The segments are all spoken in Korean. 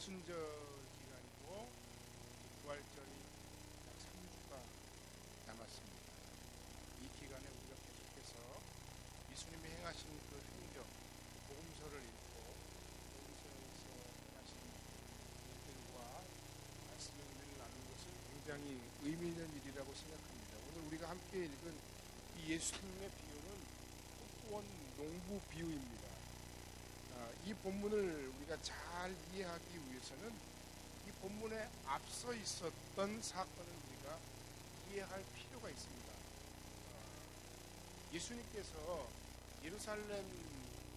사순절 기간이고 부활절이 약 3주가 남았습니다. 이 기간에 우리가 계속해서 예수님이 행하신 그 행적, 복음서를 읽고 복음서에서 행하신 일들과 말씀의 은혜를 나누는 것은 굉장히 의미 있는 일이라고 생각합니다. 오늘 우리가 함께 읽은 이 예수님의 비유는 또한 농부 비유입니다. 이 본문을 우리가 잘 이해하기 위해서는 이 본문에 앞서 있었던 사건을 우리가 이해할 필요가 있습니다. 예수님께서 예루살렘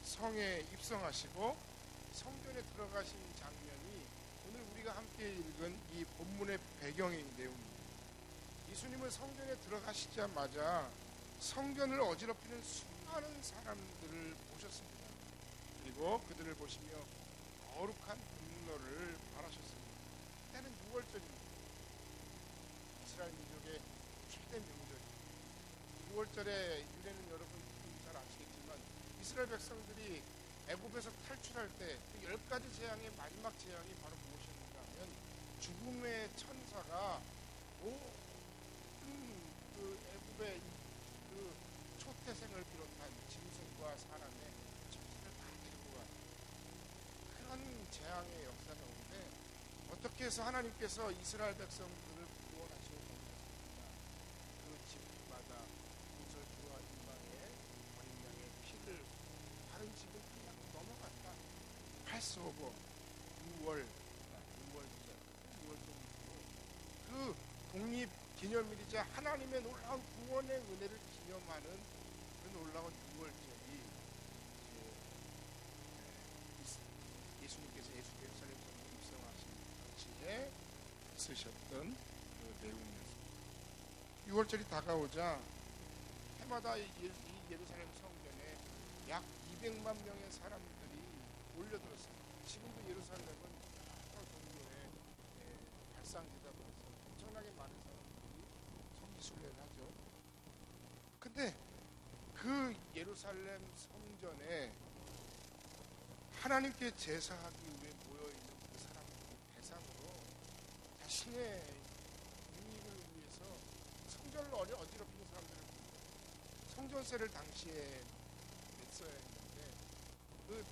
성에 입성하시고 성전에 들어가신 장면이 오늘 우리가 함께 읽은 이 본문의 배경의 내용입니다. 예수님은 성전에 들어가시자마자 성전을 어지럽히는 수많은 사람들을 보셨습니다. 그리고 그들을 보시며 거룩한 분노를 발하셨습니다. 때는 6월절입니다. 이스라엘 민족의 최대 명절입니다. 6월절의 유래는 여러분 잘 아시겠지만 이스라엘 백성들이 애굽에서 탈출할 때 그 10가지 재앙의 마지막 재앙이 바로 무엇이었는가 하면 죽음의 천사가 모든 그 애굽의 그 초태생을 비롯한 짐승과 사람의 천사를 다 데리고 가는 그런 재앙의 역사 가운데 어떻게 해서 하나님께서 이스라엘 백성들을 구원하시고 건졌습니까? 그 집마다 문설주와 임방에 어린 양의 피를 다른 집은 그냥 넘어갔다. 패스오버 6월절이고 그 독립 기념일이자 하나님의 놀라운 구원의 은혜를 기념하는 그 놀라운 6월절이 예수님께서 예루살렘 성에 입성하신 당시에 쓰셨던 그 내용이었습니다. 6월절이 다가오자 해마다 이 예루살렘 성전에 약 200만 명의 사람들이 몰려들었습니다. 지금도 예루살렘은 여러 종교의 발상지다 보니까 엄청나게 많은 사람들이 성지순례를 하죠. 근데 그 예루살렘 성전에 하나님께 제사하기 위해 모여있는 그 사람들의 대상으로 자신의 유익을 위해서 성전을 어지럽히는 사람들을 부릅니다. 성전세를 당시에 냈어야 했는데 그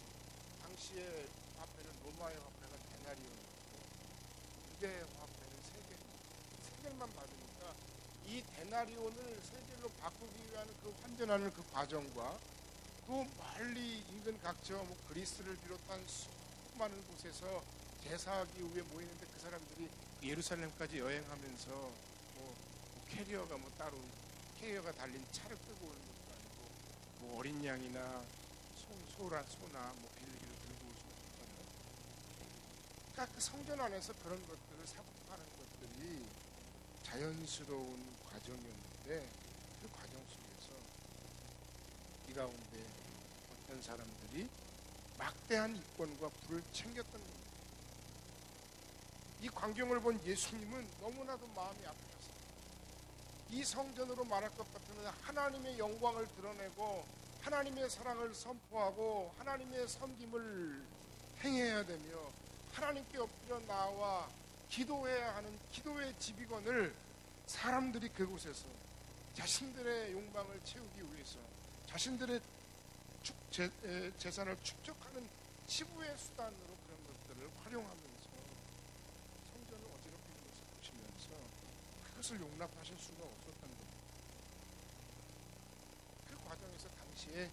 당시에 화폐는 로마의 화폐가 데나리온이었고 유대 화폐는 세겔만 받으니까 이 데나리온을 세겔로 바꾸기 위한 그 환전하는 그 과정과 또 멀리 인근 각처 그리스를 비롯한 수많은 곳에서 제사하기 위해 모이는데 그 사람들이 예루살렘까지 여행하면서 캐리어가 따로 캐리어가 달린 차를 끌고 오는 것도 아니고 어린 양이나 소나 비둘기를 들고 올 수는 없잖아요. 그러니까 그 성전 안에서 그런 것들을 사고 파는 것들이 자연스러운 과정이었는데 그 과정 속에서 이 가운데 어떤 사람들이 막대한 이권과 부를 챙겼던 겁니다. 이 광경을 본 예수님은 너무나도 마음이 아프셨습니다. 이 성전으로 말할 것 같으면 하나님의 영광을 드러내고 하나님의 사랑을 선포하고 하나님의 섬김을 행해야 되며 하나님께 엎드려 나와 기도해야 하는 기도의 지휘권을 사람들이 그곳에서 자신들의 욕망을 채우기 위해서 자신들의 재산을 축적하는 치부의 수단으로 그런 것들을 활용하면서 성전을 어지럽히는 것을 보시면서 그것을 용납하실 수가 없었던 겁니다. 그 과정에서 당시에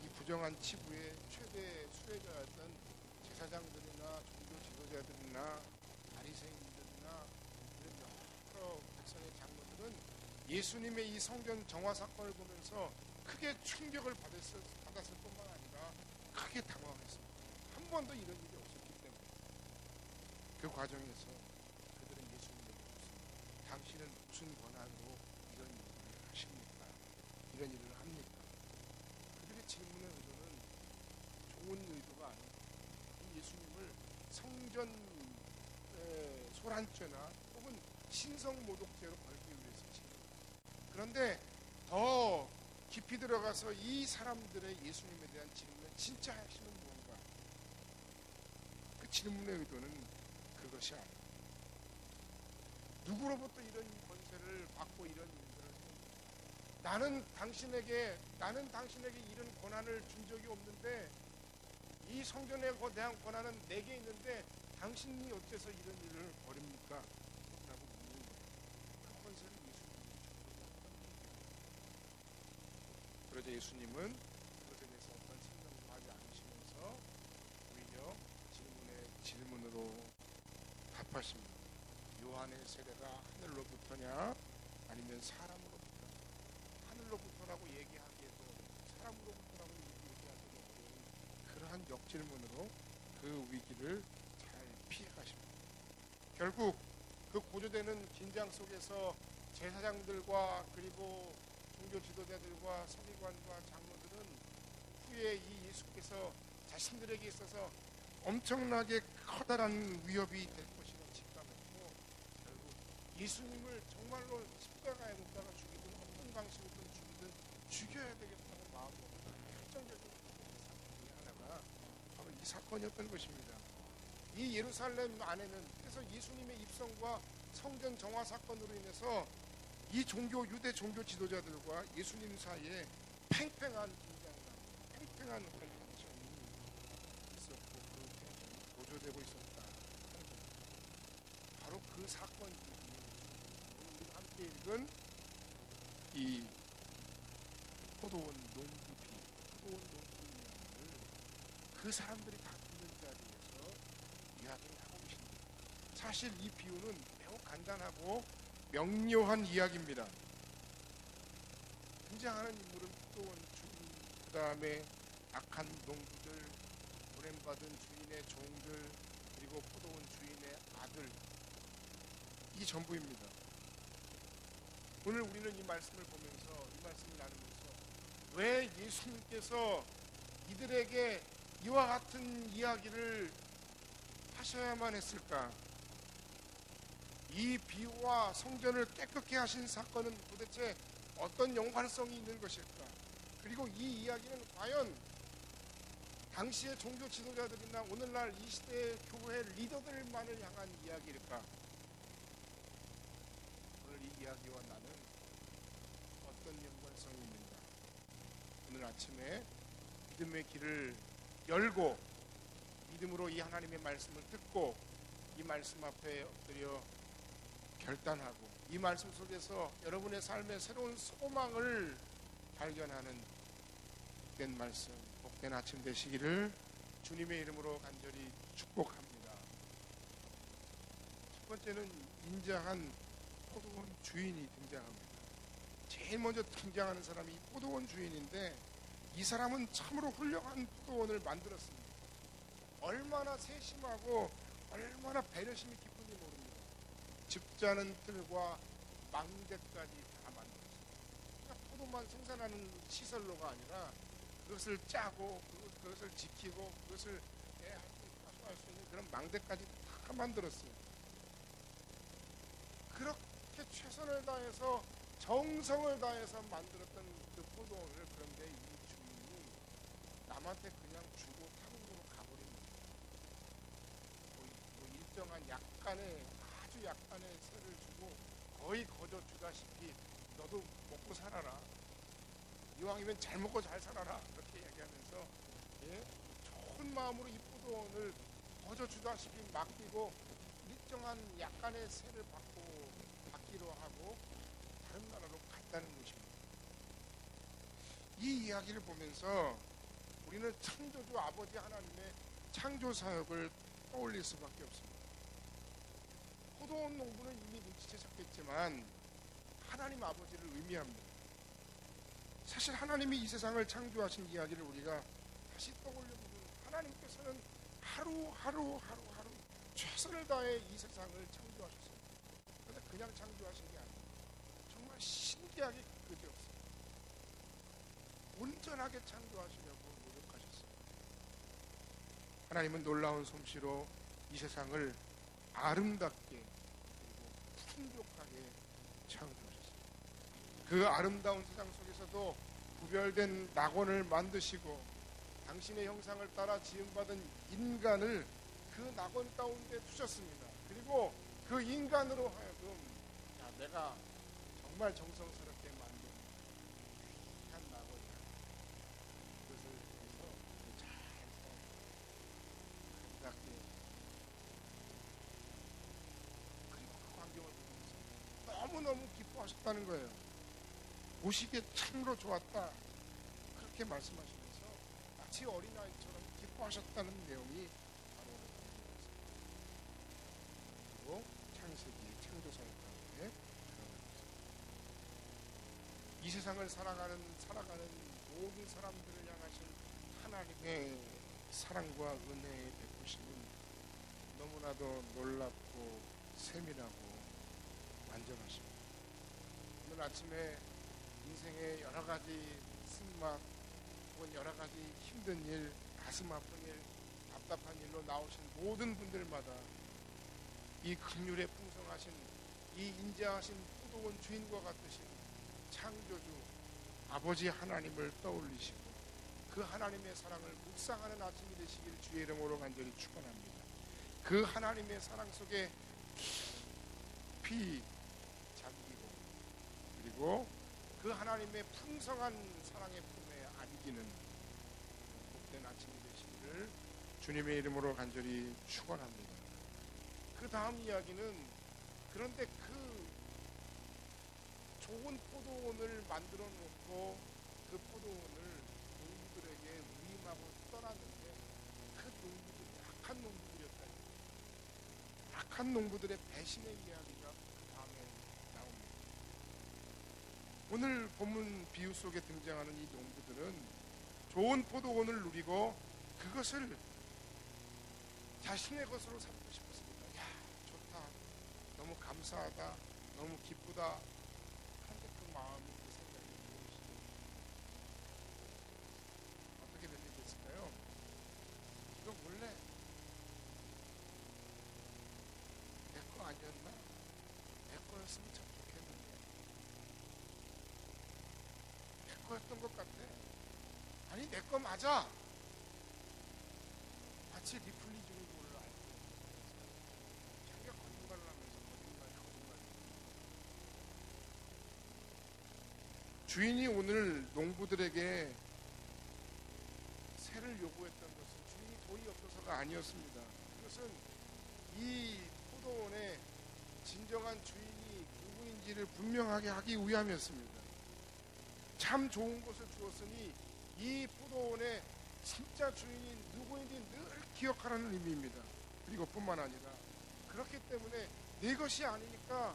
이 부정한 치부의 최대 수혜자였던 제사장들이나 종교 지도자들이나 바리새인들이나 이런 여러 백성의 장로들은 예수님의 이 성전 정화 사건을 보면서 크게 충격을 받았을 뿐만 아니라 크게 당황했습니다. 한 번도 이런 일이 없었기 때문에 그 과정에서 그들은 예수님에게 묻습니다. 당신은 무슨 권한으로 이런 일을 하십니까? 이런 일을 합니까? 그들의 질문의 의도는 좋은 의도가 아닙니다. 예수님을 성전 소란죄나 혹은 신성모독죄로 걸기 위해서 질문합니다. 그런데 더 깊이 들어가서 이 사람들의 예수님에 대한 질문은 진짜 핵심은 무언가? 그 질문의 의도는 그것이 아니에요. 누구로부터 이런 권세를 받고 이런 일들을 나는 당신에게 이런 권한을 준 적이 없는데, 이 성전에 대한 권한은 내게 있는데 당신이 어째서 이런 일을 벌입니까? 라고 묻는 거예요. 그 권세를 예수님이 주고, 그러자 예수님은 그것에 대해서 어떤 설명도 하지 않으시면서 오히려 질문으로 답하십니다. 요한의 세례가 하늘로부터냐 아니면 사람으로부터냐? 하늘로부터라고 얘기하기에도 사람으로부터라고 얘기하기도 어려운 그러한 역질문으로 그 위기를 잘 피해가십니다. 결국 그 고조되는 긴장 속에서 제사장들과 그리고 종교 지도자들과 서기관과 장로들은 후에 이 예수께서 자신들에게 있어서 엄청나게 커다란 위협이 될 것이라 직감했고, 결국 예수님을 정말로 십자가에 못 박아 죽이든 어떤 방식으로든 죽이든 죽여야 되겠다는 마음으로 결정적인 사건 중에 하나가 바로 이 사건이었던 것입니다. 이 예루살렘 안에는 그래서 예수님의 입성과 성전 정화 사건으로 인해서 이 유대 종교 지도자들과 예수님 사이에 팽팽한 긴장감, 팽팽한 어떤 tension이 있었고, 그 tension이 고조되고 있었다 하는 겁니다. 바로 그 사건이 우리가 함께 읽은 이 포도원 농부비, 포도원 농부 이야기를 그 사람들이 다 듣는 자리에서 이야기를 하고 계십니다. 사실 이 비유는 매우 간단하고 명료한 이야기입니다. 등장하는 인물은 포도원 주인, 그 다음에 악한 농부들, 보냄받은 주인의 종들, 그리고 포도원 주인의 아들, 이 전부입니다. 오늘 우리는 이 말씀을 보면서, 이 말씀을 나누면서 왜 예수님께서 이들에게 이와 같은 이야기를 하셔야만 했을까? 이 비유와 성전을 깨끗게 하신 사건은 도대체 어떤 연관성이 있는 것일까? 그리고 이 이야기는 과연 당시의 종교 지도자들이나 오늘날 이 시대의 교회 리더들만을 향한 이야기일까? 오늘 이 이야기와 나는 어떤 연관성이 있는가? 오늘 아침에 믿음의 길을 열고 믿음으로 이 하나님의 말씀을 듣고 이 말씀 앞에 엎드려 결단하고 이 말씀 속에서 여러분의 삶의 새로운 소망을 발견하는 복된 말씀, 복된 아침 되시기를 주님의 이름으로 간절히 축복합니다. 첫 번째는 인자한 포도원 주인이 등장합니다. 제일 먼저 등장하는 사람이 포도원 주인인데, 이 사람은 참으로 훌륭한 포도원을 만들었습니다. 얼마나 세심하고 얼마나 배려심이 깊은지 모릅니다. 즙자는 틀과 망대까지 다 만들었습니다. 그러니까 포도만 생산하는 시설로가 아니라 그것을 짜고 그것을 지키고 그것을 하소할 수 있는 그런 망대까지 다 만들었어요. 그렇게 최선을 다해서 정성을 다해서 만들었던 그 포도원을, 그런데 이 주인이 남한테 그냥 주고 타국으로 가버린 거예요. 뭐 일정한 아주 약간의 세를 주고 거의 거저 주다시피 너도 먹고 살아라, 이왕이면 잘 먹고 잘 살아라, 이렇게 얘기하면서 좋은 마음으로 이 포도원을 거저 주다시피 맡기고 일정한 약간의 세를 받기로 하고 다른 나라로 갔다는 것입니다. 이 이야기를 보면서 우리는 창조주 아버지 하나님의 창조 사역을 떠올릴 수밖에 없습니다. 포도원 농부는 이미 눈치채셨겠지만 하나님 아버지를 의미합니다. 사실 하나님이 이 세상을 창조하신 이야기를 우리가 다시 떠올려보면 하나님께서는 하루 최선을 다해 이 세상을 창조하셨습니다. 그런데 그냥 창조하신 게 아니에요. 정말 신기하게 그지없어요. 온전하게 창조하시려고 노력하셨어요. 하나님은 놀라운 솜씨로 이 세상을 아름답게 그리고 풍족하게 창조하셨습니다. 그 아름다운 세상 속에서도 구별된 낙원을 만드시고 당신의 형상을 따라 지음받은 인간을 그 낙원 가운데 두셨습니다. 그리고 그 인간으로 하여금 야, 내가 정말 정성스럽게 만든 귀한 낙원이야. 그것을 해서 잘 아름답게 그리고 그 광경을 보면서 너무너무 기뻐하셨다는 거예요. 보시기에 참으로 좋았다. 그렇게 말씀하시면서 마치 어린아이처럼 기뻐하셨다는 내용이 바로 그리고 창세기 창조사의 가운데 이 세상을 살아가는 모든 사람들을 향하신 하나님의 사랑과 은혜의 베푸심은 너무나도 놀랍고 세밀하고 완전하십니다. 오늘 아침에 인생의 여러 가지 쓴맛 혹은 여러 가지 힘든 일, 가슴 아픈 일, 답답한 일로 나오신 모든 분들마다 이 긍휼에 풍성하신 이 인자하신 포도원 주인과 같으신 창조주 아버지 하나님을 떠올리시고 그 하나님의 사랑을 묵상하는 아침이 되시길 주의 이름으로 간절히 축원합니다. 그 하나님의 사랑 속에 깊이 잠기고 그리고 그 하나님의 풍성한 사랑의 품에 안기는 복된 아침이 되시기를 주님의 이름으로 간절히 축원합니다. 그 다음 이야기는 그런데 그 좋은 포도원을 만들어 놓고 그 포도원을 농부들에게 위임하고 떠났는데 그 농부들이 악한 농부들이었다. 악한 농부들의 배신의 이야기가 그 다음에 나옵니다. 오늘 본문 비유 속에 등장하는 이 농부들은 좋은 포도원을 누리고 그것을 자신의 것으로 삼고 싶었습니다. 야, 좋다. 너무 감사하다. 너무 기쁘다. 그런데 그 마음이 그 생각이 무엇이죠? 어떻게 된 일이 됐을까요? 이거 원래 내 거 아니었나? 내 거였으면 참 좋겠는데. 내 거였던 것 같아. 아니, 내 거 맞아. 마치 리플리 중인 걸로 알고 자기가 거짓말을 하면서 거짓말. 주인이 오늘 농부들에게 세를 요구했던 것은 주인이 돈이 없어서가 아니었습니다. 그것은 이 포도원의 진정한 주인이 누구인지를 분명하게 하기 위함이었습니다. 참 좋은 것을 주었으니 이 포도원의 진짜 주인이 누구인지 늘 기억하라는 의미입니다. 그리고 뿐만 아니라 그렇기 때문에 네 것이 아니니까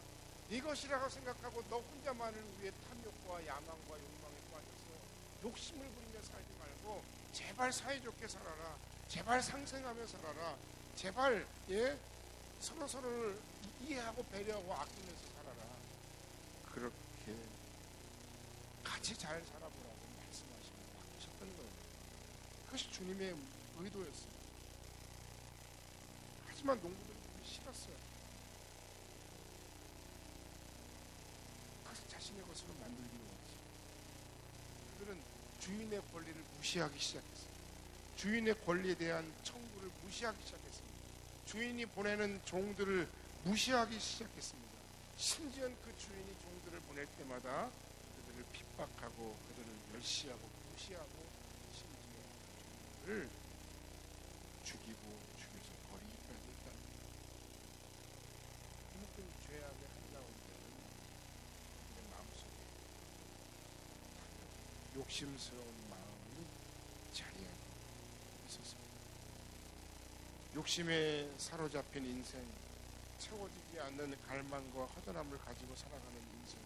네 것이라고 생각하고 너 혼자만을 위해 탐욕과 야망과 욕망에 빠져서 욕심을 부리며 살지 말고 제발 사이좋게 살아라. 제발 상생하며 살아라. 제발 서로서로를 이해하고 배려하고 아끼면서 살아라. 그렇게 같이 잘 살아보라고 말씀하시고 바꾸셨던 거예요. 그것이 주님의 의도였습니다. 하지만 농부들은 싫었어요. 그래서 자신의 것으로 만들기로 했어요. 그들은 주인의 권리를 무시하기 시작했어요. 주인의 권리에 대한 청구를 무시하기 시작했습니다. 주인이 보내는 종들을 무시하기 시작했습니다. 심지어 그 주인이 종들을 보낼 때마다 그들을 핍박하고 그들을 멸시하고 무시하고 심지어 종들을 죽이고 죽여서 버리기까지 했다는 거예요. 모든 죄악의 한가운데는 그들의 마음속에 욕심스러운 마음이 자리하고 있었습니다. 욕심에 사로잡힌 인생, 채워지지 않는 갈망과 허전함을 가지고 살아가는 인생은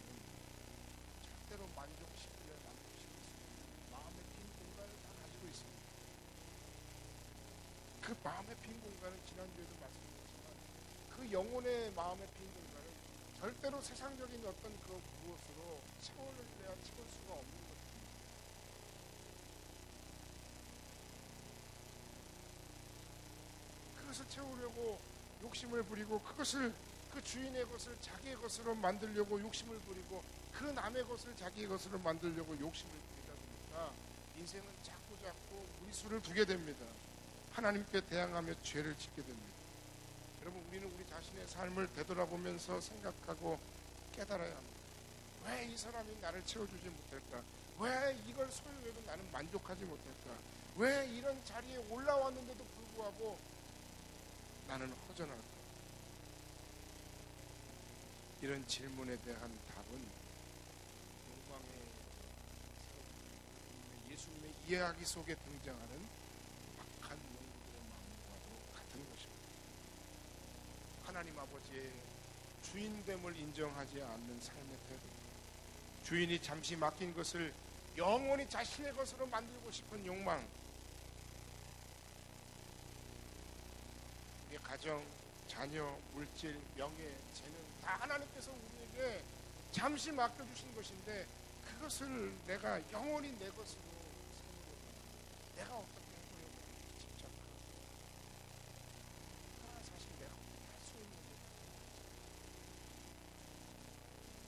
절대로 만족시키려 남기고 싶을 수 있는 마음의 빈 공간을 다 가지고 있습니다. 그 마음의 빈 공간은 지난주에도 말씀드렸지만 그 영혼의 마음의 빈 공간은 절대로 세상적인 어떤 그 무엇으로 채워야 채울 수가 없는 것입니다. 그것을 채우려고 욕심을 부리고 그것을 그 주인의 것을 자기의 것으로 만들려고 욕심을 부리고 그 남의 것을 자기의 것으로 만들려고 욕심을 부리다 보니까 인생은 자꾸 무리수를 두게 됩니다. 하나님께 대항하며 죄를 짓게 됩니다. 여러분, 우리는 우리 자신의 삶을 되돌아보면서 생각하고 깨달아야 합니다. 왜 이 사람이 나를 채워주지 못할까? 왜 이걸 소유해도 나는 만족하지 못할까? 왜 이런 자리에 올라왔는데도 불구하고 나는 허전할까? 이런 질문에 대한 답은 영광의 예수님의 이야기 속에 등장하는 악한 영들의 마음과도 같은 것입니다. 하나님 아버지의 주인됨을 인정하지 않는 삶의 태도, 주인이 잠시 맡긴 것을 영원히 자신의 것으로 만들고 싶은 욕망, 우리의 가정, 자녀, 물질, 명예, 재능 다 하나님께서 우리에게 잠시 맡겨주신 것인데 그것을 내가 영원히 내 것으로 삼으려고, 내가 어떻게 해보려고 집착하고, 사실 내가 할 수 있는 게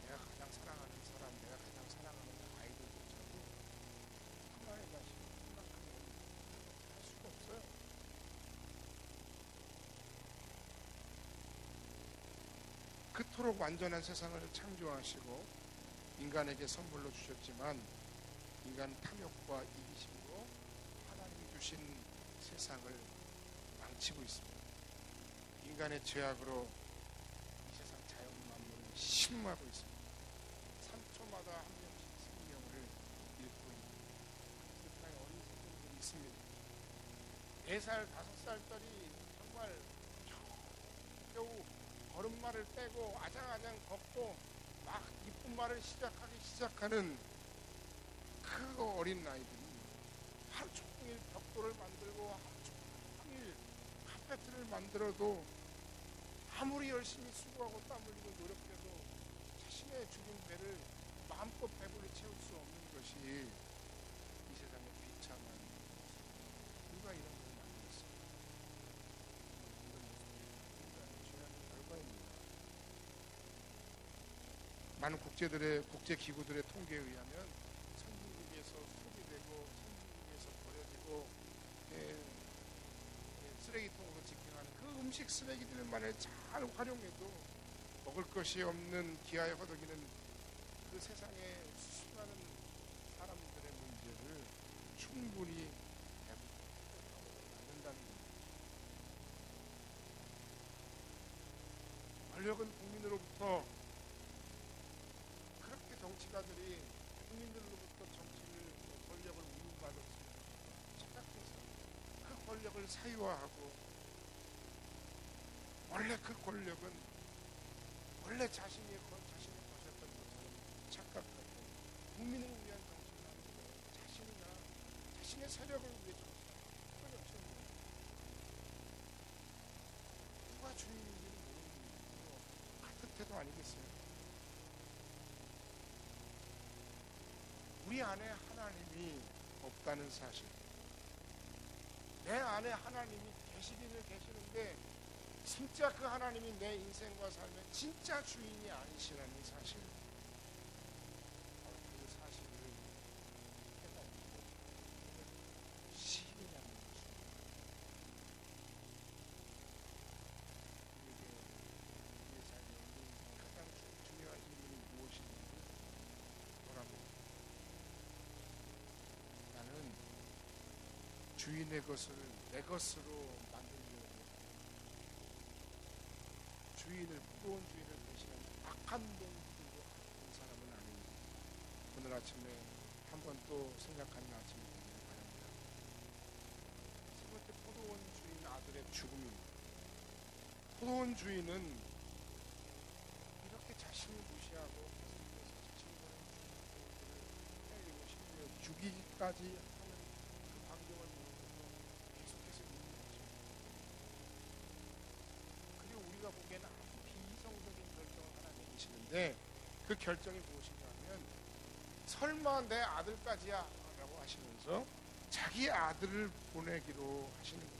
내가 가장 사랑하는 사람, 내가 가장 사랑하는 아이들조차도 하나의 자식, 이만큼 할 수가 없어요. 그토록 완전한 세상을 창조하시고 인간에게 선물로 주셨지만 인간 탐욕과 이기심으로 하나님이 주신 세상을 망치고 있습니다. 인간의 죄악으로 이 세상 자연 만물을 심하고 있습니다. 3초마다 한 명씩 생명을 잃고 있는 세상에 어린 생명들이 있습니다. 4살, 5살짜리 정말 겨우 걸음마를 떼고 아장아장 걷고 막 이쁜 말을 시작하는 그 어린 아이들이 하루 종일 벽돌을 만들고 하루 종일 카페트를 만들어도 아무리 열심히 수고하고 땀 흘리고 노력해도 자신의 죽은 배를 마음껏 배불리 채울 수 없는 것이 이 세상의 비참한, 누가 이런 걸 만들었습니까? 이런 모습이 인간의 죄악의 결과입니다. 많은 국제기구들의 통계에 의하면 선진국에서 소비되고 선진국에서 버려지고 쓰레기통으로 직행하는 그 음식 쓰레기들만을 잘 활용해도 먹을 것이 없는 기아에 허덕이는 그 세상에 수많은 사람들의 문제를 충분히 해결하는다는 겁니다. 권력은 국민으로부터, 그렇게 정치가들이 국민들로부터 권력을 운용받았으면 착각해서 그 권력을 사유화하고, 원래 그 권력은 원래 자신의 것이었던 것처럼 착각하고 국민을 위한 정치를 하는 거, 자신이나 자신의 세력을 위해 정치를 하는 거예요. 누가 주인인지는 모르는 같은 태도 아니겠어요? 우리 안에 하나님이 없다는 사실, 내 안에 하나님이 계시는데 진짜 그 하나님이 내 인생과 삶의 진짜 주인이 아니시라는 사실, 그 사실을 깨닫고 시인하는 것입니다. 우리의 삶에 가장 중요한 질문이 무엇인지 돌아보고, 나는 주인의 것을 내 것으로 만들려고 주인을, 부러운 주인을 대신하는 악한 동기로 하는 사람은 아닙니다. 오늘 아침에 한 번 또 생각하는 아침이 되기를 바랍니다. 세 번째, 포도원 주인 아들의 죽음입니다. 포도원 주인은 이렇게 자신을 무시하고 계속해서 자신의 주인들을 때리고 심지어 죽이기까지 하는 그 광경을 보면서 계속해서 있는 것입니다. 그리고 우리가 보기에는 아주 비이성적인 결정을 하나 내리시는데, 그 결정이 무엇인가 하면 설마 내 아들까지야? 라고 하시면서 자기 아들을 보내기로 하시는 겁니다.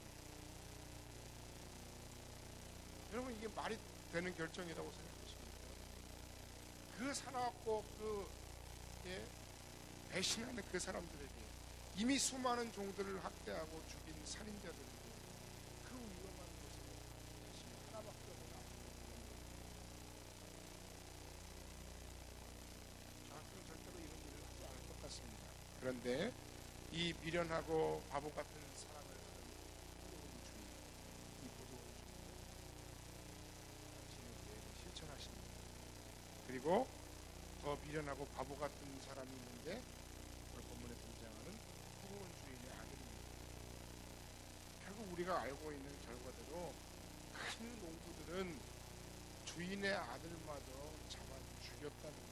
여러분, 이게 말이 되는 결정이라고 생각하십니까? 그 사나웠고 배신하는 그 사람들에게, 이미 수많은 종들을 학대하고 죽인 살인자들에게 그런데 이 미련하고 바보 같은 사랑을 하는 포도원 주인, 이 포도원 주인을 당신에게 실천하십니다. 그리고 더 미련하고 바보 같은 사람이 있는데 오늘 본문에 등장하는 포도원 주인의 아들입니다. 결국 우리가 알고 있는 결과대로 큰 농부들은 주인의 아들마저 잡아 죽였다는 겁니다.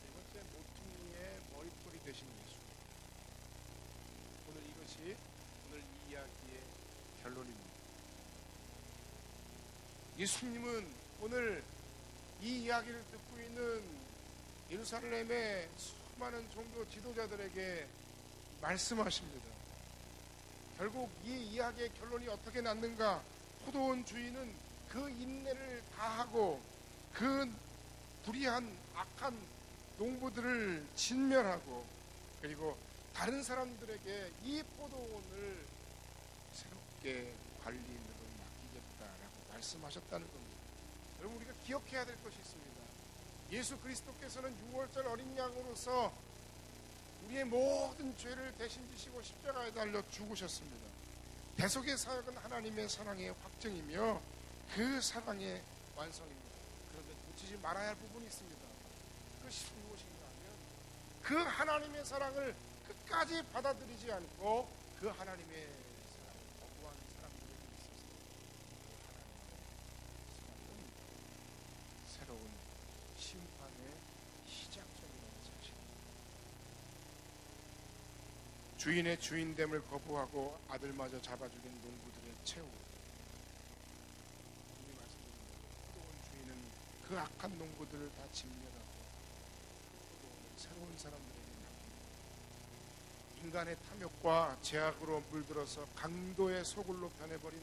네 번째, 모퉁이의 머릿돌이 되신 예수. 오늘 이것이 오늘 이 이야기의 결론입니다. 예수님은 오늘 이 이야기를 듣고 있는 예루살렘의 수많은 종교 지도자들에게 말씀하십니다. 결국 이 이야기의 결론이 어떻게 났는가? 포도원 주인은 그 인내를 다하고 그 불의한 악한 농부들을 진멸하고 그리고 다른 사람들에게 이 포도원을 새롭게 관리인으로 맡기겠다라고 말씀하셨다는 겁니다. 여러분, 우리가 기억해야 될 것이 있습니다. 예수 그리스도께서는 6월절 어린 양으로서 우리의 모든 죄를 대신 지시고 십자가에 달려 죽으셨습니다. 대속의 사역은 하나님의 사랑의 확증이며 그 사랑의 완성입니다. 그런데 놓치지 말아야 할 부분이 있습니다. 그것이 무엇인가 하면 그 하나님의 사랑을 끝까지 받아들이지 않고 그 하나님의 사랑을 거부한 사람들에게 있어서 그 하나님의 사랑은 새로운 심판의 시작점이라는 사실입니다. 주인의 주인됨을 거부하고 아들마저 잡아 죽인 농부들의 최후. 이미 말씀드린 포도원 주인은 그 악한 농부들을 다 진멸하고 포도원을 새로운 사람들에게 맡깁니다. 인간의 탐욕과 제약으로 물들어서 강도의 소굴로 변해버린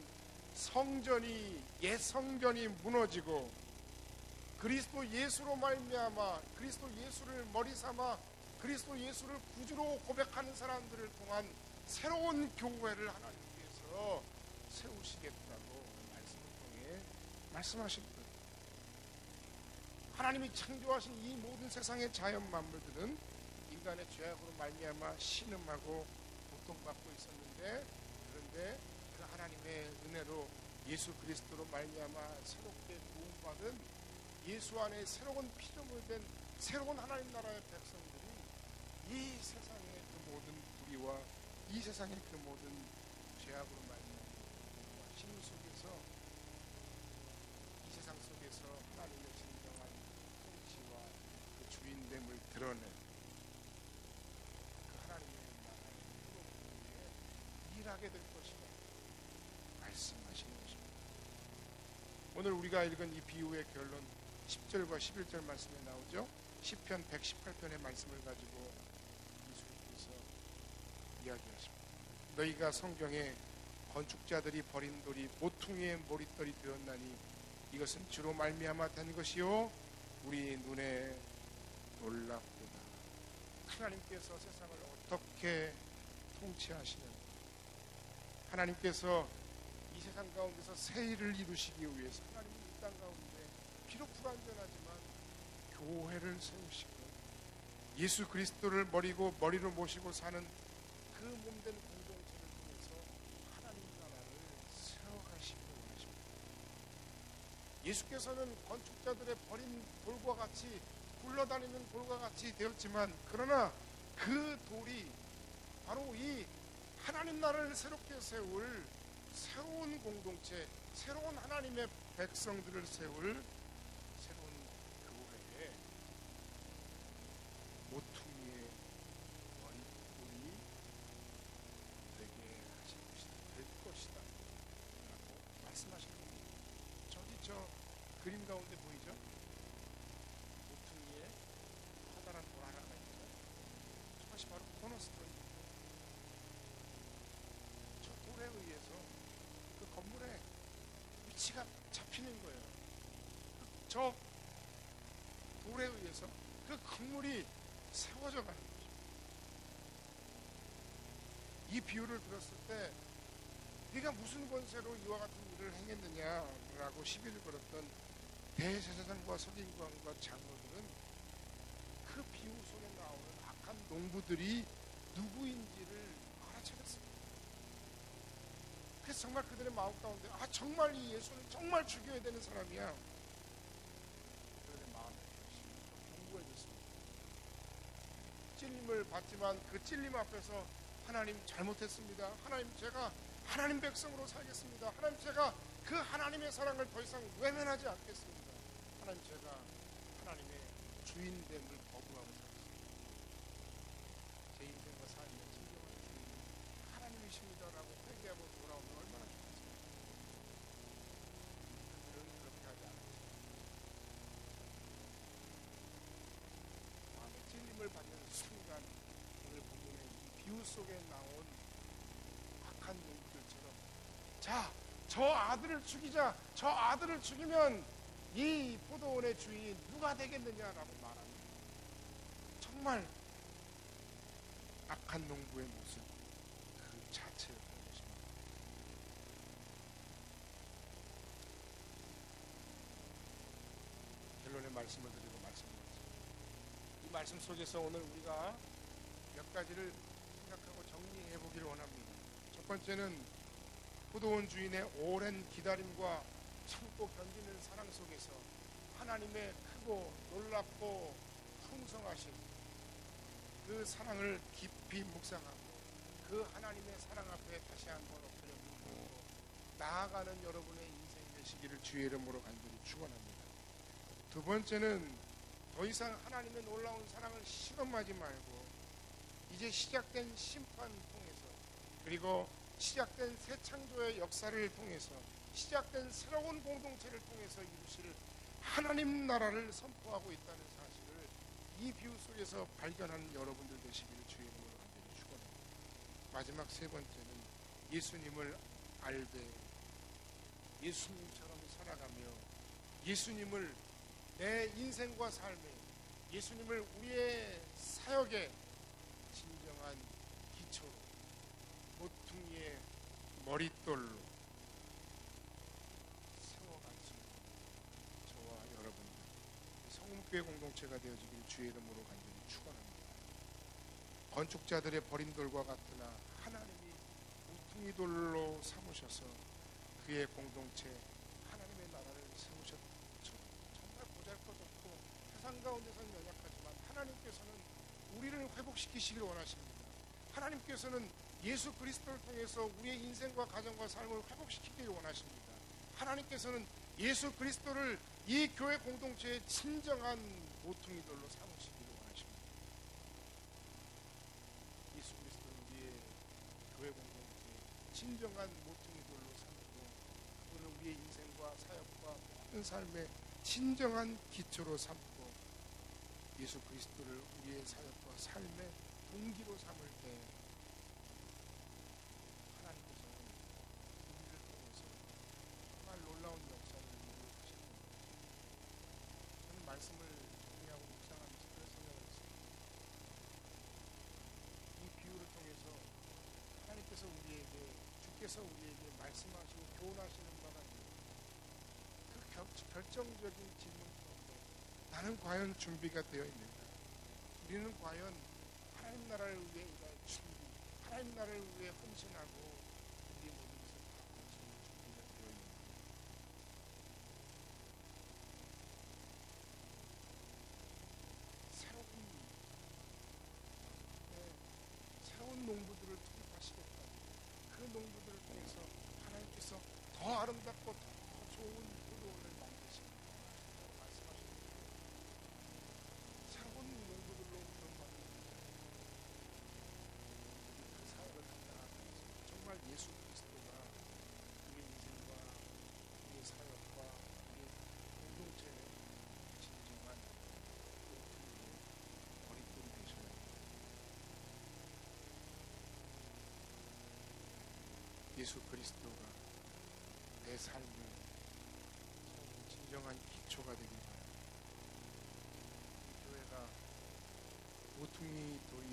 성전이, 옛 성전이 무너지고 그리스도 예수로 말미암아 그리스도 예수를 머리 삼아 그리스도 예수를 구주로 고백하는 사람들을 통한 새로운 교회를 하나님께서 세우시겠다고 말씀을 통해 말씀하십니다. 하나님이 창조하신 이 모든 세상의 자연 만물들은 인간의 죄악으로 말미암아 신음하고 고통받고 있었는데, 그런데 그 하나님의 은혜로 예수 그리스도로 말미암아 새롭게 부흥받은 예수 안에 새로운 피조물 된 새로운 하나님 나라의 백성들이 이 세상의 그 모든 불의와 이 세상의 그 모든 죄악으로 말미암아 신음 속에서 이 세상 속에서 하나님의 진정한 통치와 그 주인됨을 드러낸 그 하나님의 나라의 새로운 부흥에 일하게 될 것이다 말씀하시는 것입니다. 오늘 우리가 읽은 이 비유의 결론 10절과 11절 말씀에 나오죠. 시편 118편의 말씀을 가지고 예수님께서 이야기하십니다. 너희가 성경에 건축자들이 버린 돌이 모퉁이의 머릿돌이 되었나니 이것은 주로 말미암아 된 것이요 우리 눈에 놀랍도다. 하나님께서 세상을 어떻게 통치하시는가, 하나님께서 이 세상 가운데서 새 일을 이루시기 위해서 하나님은 이 땅 가운데 비록 불완전하지만 교회를 세우시고 예수 그리스도를 머리로 모시고 사는 그 몸된 공동체를 통해서 하나님 나라를 세워가시기 원하십니다. 예수께서는 건축자들의 버린 돌과 같이 굴러다니는 돌과 같이 되었지만, 그러나 그 돌이 바로 이 하나님 나라를 새롭게 세울 새로운 공동체, 새로운 하나님의 백성들을 세울 새로운 교회의 모퉁이의 머릿돌이 되게 하실 것이다, 될 것이다 라고 말씀하시는 겁니다. 저 그림 가운데 보이죠? 모퉁이에 커다란 돌 하나가 있죠. 저것이 바로 코너스톤입니다. 저 돌에 의해서 그 건물의 위치가 잡히는 거예요. 저 돌에 의해서 그 건물이 세워져 가는 거죠. 이 비유를 들었을 때 네가 무슨 권세로 이와 같은 일을 행했느냐라고 시비를 걸었던 대제사장과 서기관과 장로들은 그 비유 속에 나오는 악한 농부들이 누구인지를 알아차렸습니다. 그래서 정말 그들의 마음 가운데 정말 이 예수는 정말 죽여야 되는 사람이야. 그들의 마음에 견고해졌습니다. 찔림을 받지만 그 찔림 앞에서 하나님 잘못했습니다. 하나님 제가 하나님 백성으로 살겠습니다. 하나님 제가 그 하나님의 사랑을 더 이상 외면하지 않겠습니다. 하나님 제가 하나님의 주인됨을 거부하고 살겠습니다. 제 인생과 삶의 진정한 주인은 하나님이십니다라고 회개하고 돌아오면 얼마나 좋겠습니까? 그들은 그렇게 하지 않았습니다. 마음의 찔림을 받는 순간 오늘 본문의 이 비유 속에 나온 악한 농부들처럼 저 아들을 죽이자. 저 아들을 죽이면 이 포도원의 주인이 누가 되겠느냐라고 말합니다. 정말 악한 농부의 모습 그 자체를 보는 것입니다. 결론의 말씀을 드리고 말씀드리겠습니다. 이 말씀 속에서 오늘 우리가 몇 가지를 생각하고 정리해 보기를 원합니다. 첫 번째는 포도원 주인의 오랜 기다림과 참고 견디는 사랑 속에서 하나님의 크고 놀랍고 풍성하신 그 사랑을 깊이 묵상하고 그 하나님의 사랑 앞에 다시 한번 엎드려 묻고 나아가는 여러분의 인생 되시기를 주의 이름으로 간절히 축원합니다. 두 번째는 더 이상 하나님의 놀라운 사랑을 실험하지 말고 이제 시작된 심판 통해서 그리고 시작된 새 창조의 역사를 통해서 시작된 새로운 공동체를 통해서 이루실 하나님 나라를 선포하고 있다는 사실을 이 비유 속에서 발견하는 여러분들 되시기를 주의 이름으로 간절히 축원합니다. 마지막 세 번째는 예수님을 알되 예수님처럼 살아가며 예수님을 내 인생과 삶에 예수님을 우리의 사역의 진정한 기초로 모퉁이의 머릿돌로 세워가지고 저와 여러분 성문교회 공동체가 되어지기를 주의 이름으로 간절히 축원합니다. 건축자들의 버린 돌과 같으나 하나님이 모퉁이돌로 삼으셔서 그의 공동체 하나님의 나라를 세우셨죠. 정말 보잘것없고 세상 가운데서는 연약하지만 하나님께서는 우리를 회복시키시길 원하십니다. 하나님께서는 예수 그리스도를 통해서 우리의 인생과 가정과 삶을 회복시키기를 원하십니다. 하나님께서는 예수 그리스도를 이 교회 공동체의 진정한 모퉁이돌로 삼으시기를 원하십니다. 예수 그리스도는 우리의 교회 공동체의 진정한 모퉁이돌로 삼고 그분을 우리의 인생과 사역과 모든 삶의 진정한 기초로 삼고 예수 그리스도를 우리의 사역과 삶의 동기로 삼을 때 하나님께서는 우리를 통해서 정말 놀라운 역사를 이루어주실 겁니다. 저는 말씀을 정리하고 묵상하면서 그런 생각을 했습니다. 이 비유를 통해서 하나님께서 우리에게 주께서 우리에게 말씀하시고 교훈하시는 바가 그 결정적인 질문 가운데 나는 과연 준비가 되어 있는가? 우리는 과연 하나님 나라를 위해 일할 준비, 하나님 나라를 위해 헌신하고 우리의 모든 것을 다 바칠 준비가 되어 있는가? 새로운 농부들을 투입하시겠다. 그 농부들을 통해서 하나님께서 더 아름답고 더 좋은 포도원을 만드십니다. 말씀하십니다. 새로운 농부들로 부름받는 그 사역을 감당하기 위해서 정말 예수 그리스도가 우리의 인생과 우리의 사역과 우리의 공동체의 진정한 머릿돌이 되셔야 합니다. 예수 그리스도가 내 삶의 진정한 기초가 되길 바랍니다. 교회가 모퉁이 돌이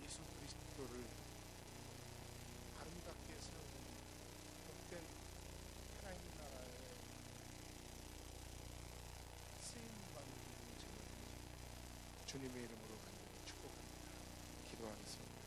예수 그리스도를 아름답게 세우는 복된 하나님 나라의 쓰임받는 공동체가 되겠습니다. 주님의 이름으로 간절히 축복합니다. 기도하겠습니다.